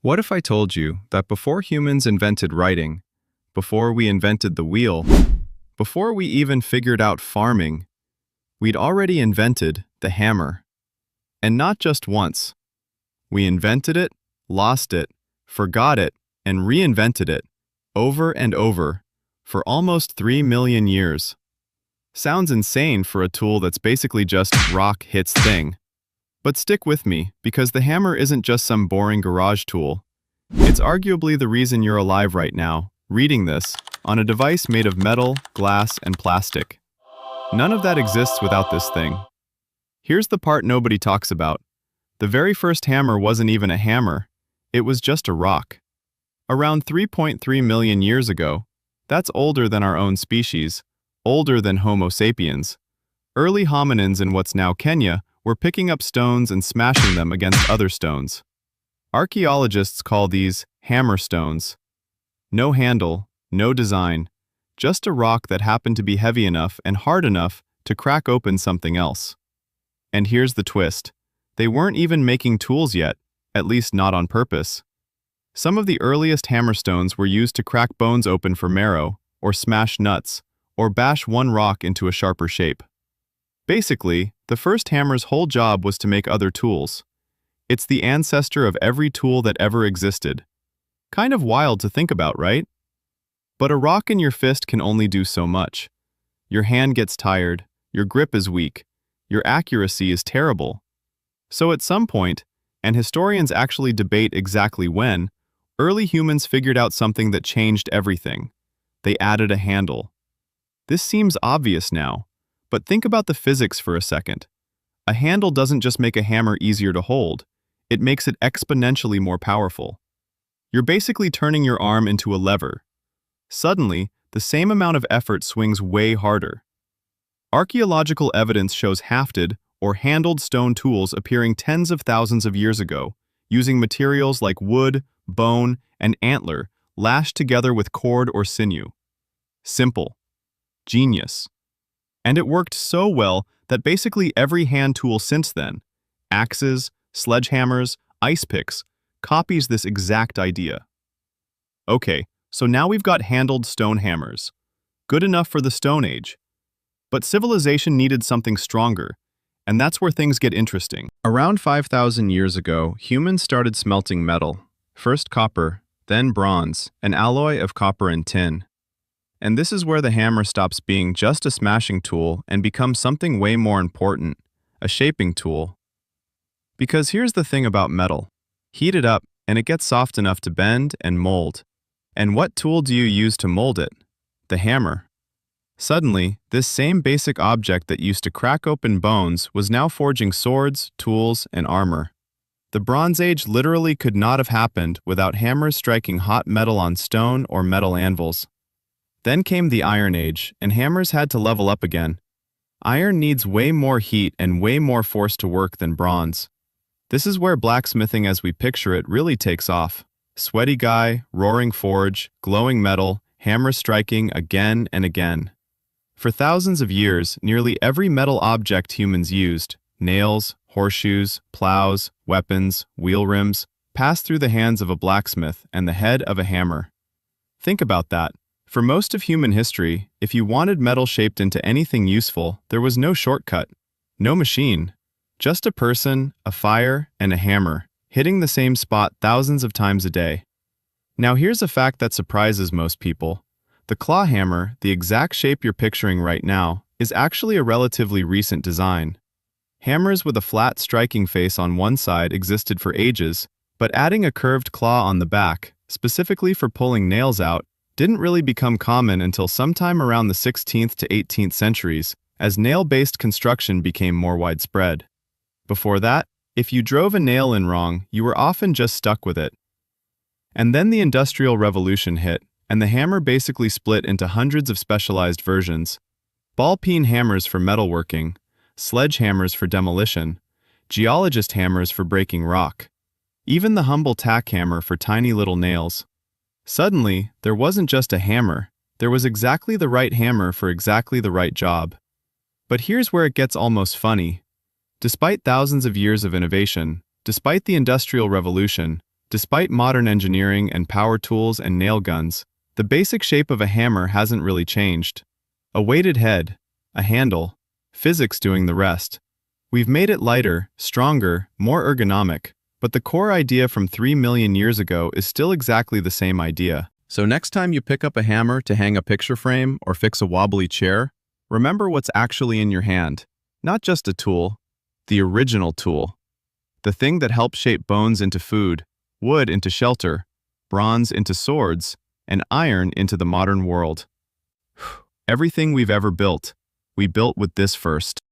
What if I told you that before humans invented writing, before we invented the wheel, before we even figured out farming, we'd already invented the hammer? And not just once. We invented it, lost it, forgot it, and reinvented it, over and over, for almost 3 million years. Sounds insane for a tool that's basically just rock hits thing. But stick with me, because the hammer isn't just some boring garage tool. It's arguably the reason you're alive right now, reading this, on a device made of metal, glass, and plastic. None of that exists without this thing. Here's the part nobody talks about. The very first hammer wasn't even a hammer. It was just a rock. Around 3.3 million years ago, that's older than our own species, older than Homo sapiens. Early hominins in what's now Kenya were picking up stones and smashing them against other stones. Archaeologists call these hammer stones. No handle, no design, just a rock that happened to be heavy enough and hard enough to crack open something else. And here's the twist. They weren't even making tools yet, at least not on purpose. Some of the earliest hammerstones were used to crack bones open for marrow, or smash nuts, or bash one rock into a sharper shape. Basically, the first hammer's whole job was to make other tools. It's the ancestor of every tool that ever existed. Kind of wild to think about, right? But a rock in your fist can only do so much. Your hand gets tired, your grip is weak, your accuracy is terrible. So at some point, and historians actually debate exactly when, early humans figured out something that changed everything. They added a handle. This seems obvious now, but think about the physics for a second. A handle doesn't just make a hammer easier to hold, it makes it exponentially more powerful. You're basically turning your arm into a lever. Suddenly, the same amount of effort swings way harder. Archaeological evidence shows hafted, or handled stone tools appearing tens of thousands of years ago, using materials like wood, bone, and antler lashed together with cord or sinew. Simple. Genius. And it worked so well that basically every hand tool since then, axes, sledgehammers, ice picks, copies this exact idea. Okay, so now we've got handled stone hammers. Good enough for the Stone Age. But civilization needed something stronger, and that's where things get interesting. Around 5,000 years ago, humans started smelting metal. First copper, then bronze, an alloy of copper and tin. And this is where the hammer stops being just a smashing tool and becomes something way more important, a shaping tool. Because here's the thing about metal. Heat it up, and it gets soft enough to bend and mold. And what tool do you use to mold it? The hammer. Suddenly, this same basic object that used to crack open bones was now forging swords, tools, and armor. The Bronze Age literally could not have happened without hammers striking hot metal on stone or metal anvils. Then came the Iron Age, and hammers had to level up again. Iron needs way more heat and way more force to work than bronze. This is where blacksmithing as we picture it really takes off. Sweaty guy, roaring forge, glowing metal, hammer striking again and again. For thousands of years, nearly every metal object humans used, nails, horseshoes, plows, weapons, wheel rims, passed through the hands of a blacksmith and the head of a hammer. Think about that. For most of human history, if you wanted metal shaped into anything useful, there was no shortcut, no machine. Just a person, a fire, and a hammer, hitting the same spot thousands of times a day. Now here's a fact that surprises most people. The claw hammer, the exact shape you're picturing right now, is actually a relatively recent design. Hammers with a flat striking face on one side existed for ages, but adding a curved claw on the back, specifically for pulling nails out, didn't really become common until sometime around the 16th to 18th centuries, as nail-based construction became more widespread. Before that, if you drove a nail in wrong, you were often just stuck with it. And then the Industrial Revolution hit, and the hammer basically split into hundreds of specialized versions. Ball-peen hammers for metalworking, sledgehammers for demolition, geologist hammers for breaking rock, even the humble tack hammer for tiny little nails. Suddenly, there wasn't just a hammer, there was exactly the right hammer for exactly the right job. But here's where it gets almost funny. Despite thousands of years of innovation, despite the Industrial Revolution, Despite modern engineering and power tools and nail guns, the basic shape of a hammer hasn't really changed. A weighted head, a handle, physics doing the rest. We've made it lighter, stronger, more ergonomic, but the core idea from 3 million years ago is still exactly the same idea. So next time you pick up a hammer to hang a picture frame or fix a wobbly chair, remember what's actually in your hand. Not just a tool, the original tool. The thing that helped shape bones into food, wood into shelter, bronze into swords, and iron into the modern world. Everything we've ever built, we built with this first.